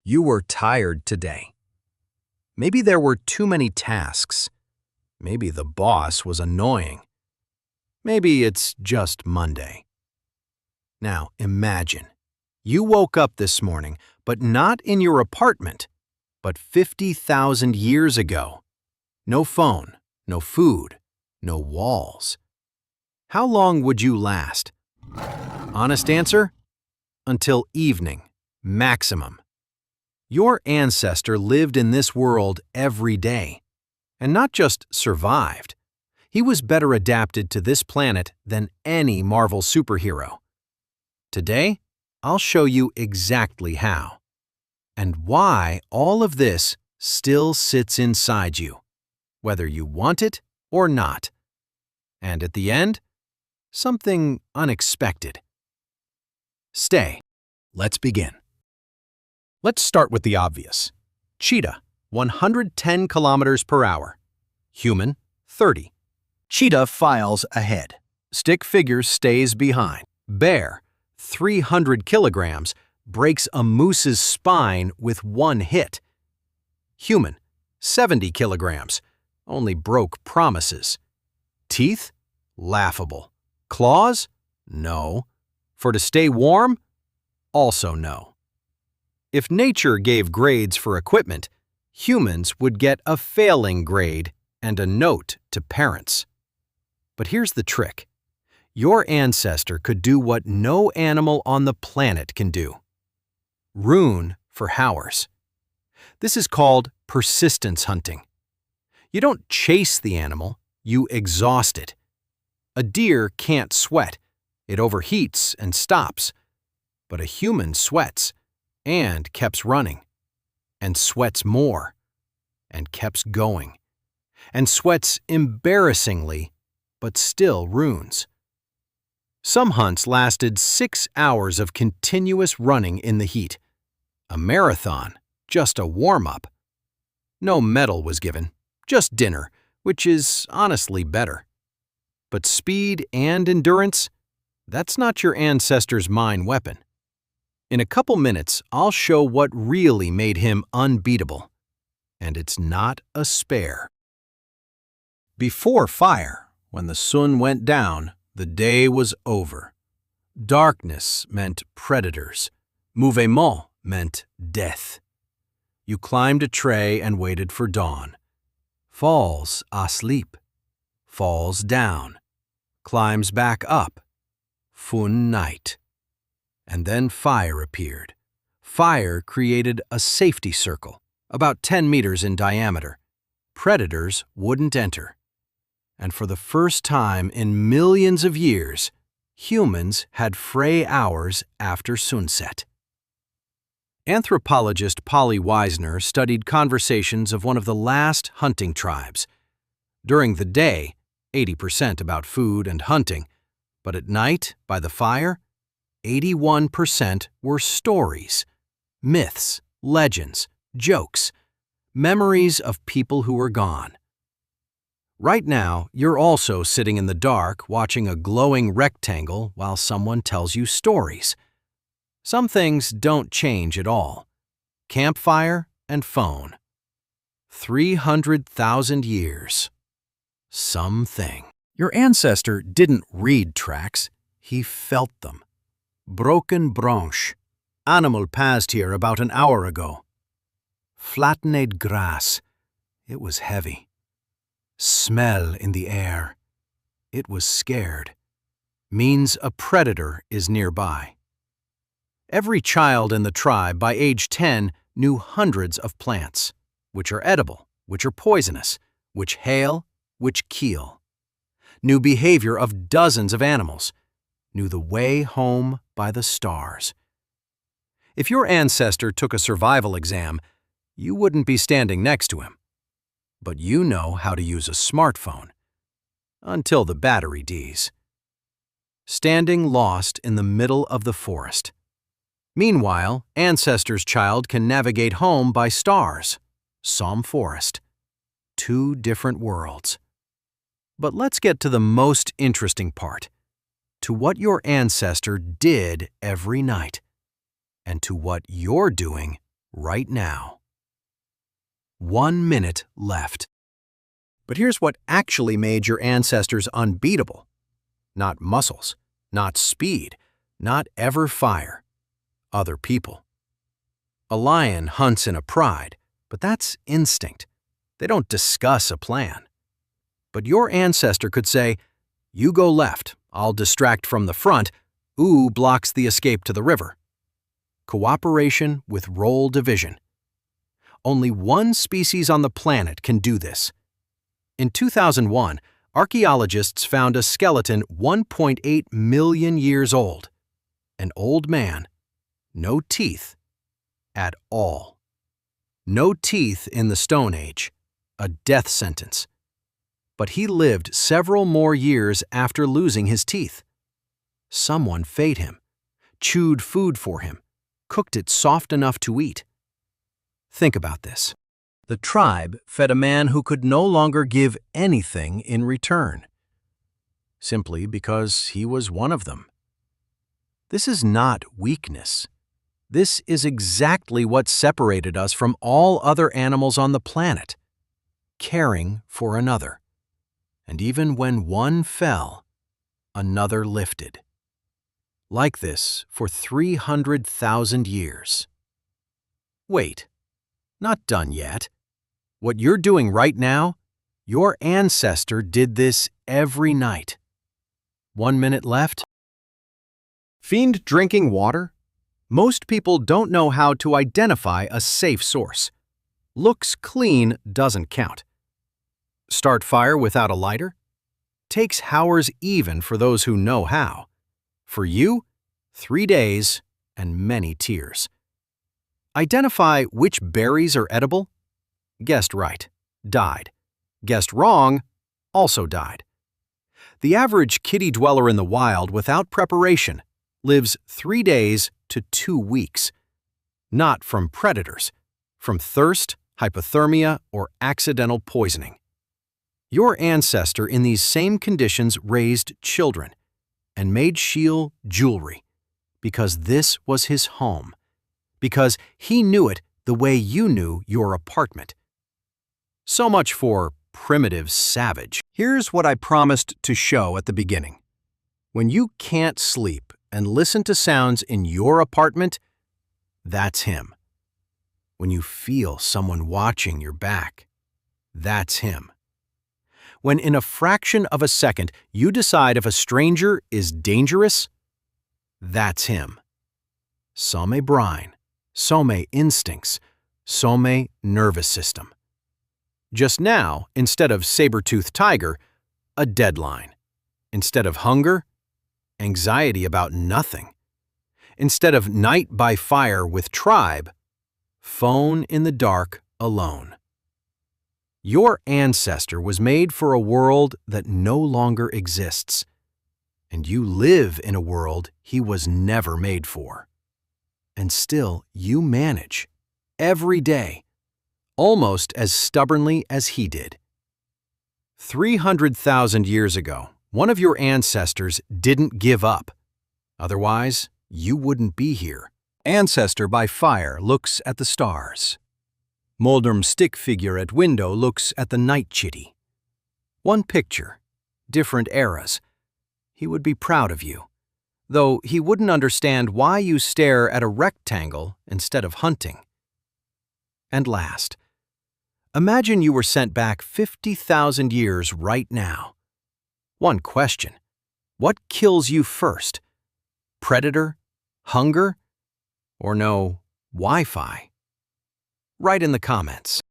You were tired today. Maybe there were too many tasks. Maybe the boss was annoying. Maybe it's just Monday. Now imagine, you woke up this morning, but not in your apartment, but 50,000 years ago. No phone, no food, no walls. How long would you last? Honest answer? Until evening, maximum. Your ancestor lived in this world every day, and not just survived. He was better adapted to this planet than any Marvel superhero. Today, I'll show you exactly how, and why all of this still sits inside you, whether you want it or not. And at the end, something unexpected. Stay. Let's begin. Let's start with the obvious. Cheetah, 110 kilometers per hour. Human, 30. Cheetah files ahead. Stick figure stays behind. Bear, 300 kilograms, breaks a moose's spine with one hit. Human, 70 kilograms, only broke promises. Teeth? Laughable. Claws? No. For to stay warm? Also no. If nature gave grades for equipment, humans would get a failing grade and a note to parents. But here's the trick. Your ancestor could do what no animal on the planet can do. Rune for howers. This is called persistence hunting. You don't chase the animal, you exhaust it. A deer can't sweat. It overheats and stops. But a human sweats and keeps running, and sweats more, and keeps going, and sweats embarrassingly, but still runes. Some hunts lasted 6 hours of continuous running in the heat. A marathon, just a warm-up. No medal was given, just dinner, which is honestly better. But speed and endurance, that's not your ancestor's main weapon. In a couple minutes, I'll show what really made him unbeatable. And it's not a spare. Before fire, when the sun went down, the day was over. Darkness meant predators. Mouvement meant death. You climbed a tray and waited for dawn. Falls asleep. Falls down. Climbs back up. Fun night. And then fire appeared. Fire created a safety circle, about 10 meters in diameter. Predators wouldn't enter. And for the first time in millions of years, humans had free hours after sunset. Anthropologist Polly Wisner studied conversations of one of the last hunting tribes. During the day, 80% about food and hunting, but at night, by the fire, 81% were stories, myths, legends, jokes, memories of people who were gone. Right now, you're also sitting in the dark watching a glowing rectangle while someone tells you stories. Some things don't change at all. Campfire and phone. 300,000 years. Something. Your ancestor didn't read tracks, he felt them. Broken branch. Animal passed here about an hour ago. Flattened grass. It was heavy. Smell in the air. It was scared. Means a predator is nearby. Every child in the tribe by age 10 knew hundreds of plants, which are edible, which are poisonous, which hail, which kill. Knew behavior of dozens of animals. Knew the way home by the stars. If your ancestor took a survival exam, you wouldn't be standing next to him. But you know how to use a smartphone. Until the battery dies. Standing lost in the middle of the forest. Meanwhile, ancestor's child can navigate home by stars. Some forest. 2 different worlds. But let's get to the most interesting part. To what your ancestor did every night, and to what you're doing right now. 1 minute left. But here's what actually made your ancestors unbeatable. Not muscles, not speed, not ever fire. Other people. A lion hunts in a pride, but that's instinct. They don't discuss a plan. But your ancestor could say, "You go left, I'll distract from the front, ooh blocks the escape to the river." Cooperation with role division. Only one species on the planet can do this. In 2001, archaeologists found a skeleton 1.8 million years old. An old man, no teeth at all. No teeth in the Stone Age, a death sentence. But he lived several more years after losing his teeth. Someone fed him, chewed food for him, cooked it soft enough to eat. Think about this. The tribe fed a man who could no longer give anything in return, simply because he was one of them. This is not weakness. This is exactly what separated us from all other animals on the planet, caring for another. And even when one fell, another lifted. Like this for 300,000 years. Wait, not done yet. What you're doing right now, your ancestor did this every night. 1 minute left. Fiend drinking water? Most people don't know how to identify a safe source. Looks clean doesn't count. Start fire without a lighter? Takes hours even for those who know how. For you, 3 days and many tears. Identify which berries are edible? Guessed right, died. Guessed wrong, also died. The average kitty dweller in the wild without preparation lives 3 days to 2 weeks. Not from predators, from thirst, hypothermia, or accidental poisoning. Your ancestor in these same conditions raised children and made Shield jewelry because this was his home, because he knew it the way you knew your apartment. So much for primitive savage. Here's what I promised to show at the beginning. When you can't sleep and listen to sounds in your apartment, that's him. When you feel someone watching your back, that's him. When in a fraction of a second you decide if a stranger is dangerous, that's him. Some brain, some instincts, some nervous system. Just now, instead of saber-toothed tiger, a deadline. Instead of hunger, anxiety about nothing. Instead of night by fire with tribe, phone in the dark alone. Your ancestor was made for a world that no longer exists, and you live in a world he was never made for. And still you manage, every day, almost as stubbornly as he did. 300,000 years ago, one of your ancestors didn't give up. Otherwise, you wouldn't be here. Ancestor by fire looks at the stars. Moldrum stick figure at window looks at the night chitty. One picture, different eras. He would be proud of you, though he wouldn't understand why you stare at a rectangle instead of hunting. And last, imagine you were sent back 50,000 years right now. One question: what kills you first? Predator? Hunger? Or no Wi-Fi? Write in the comments.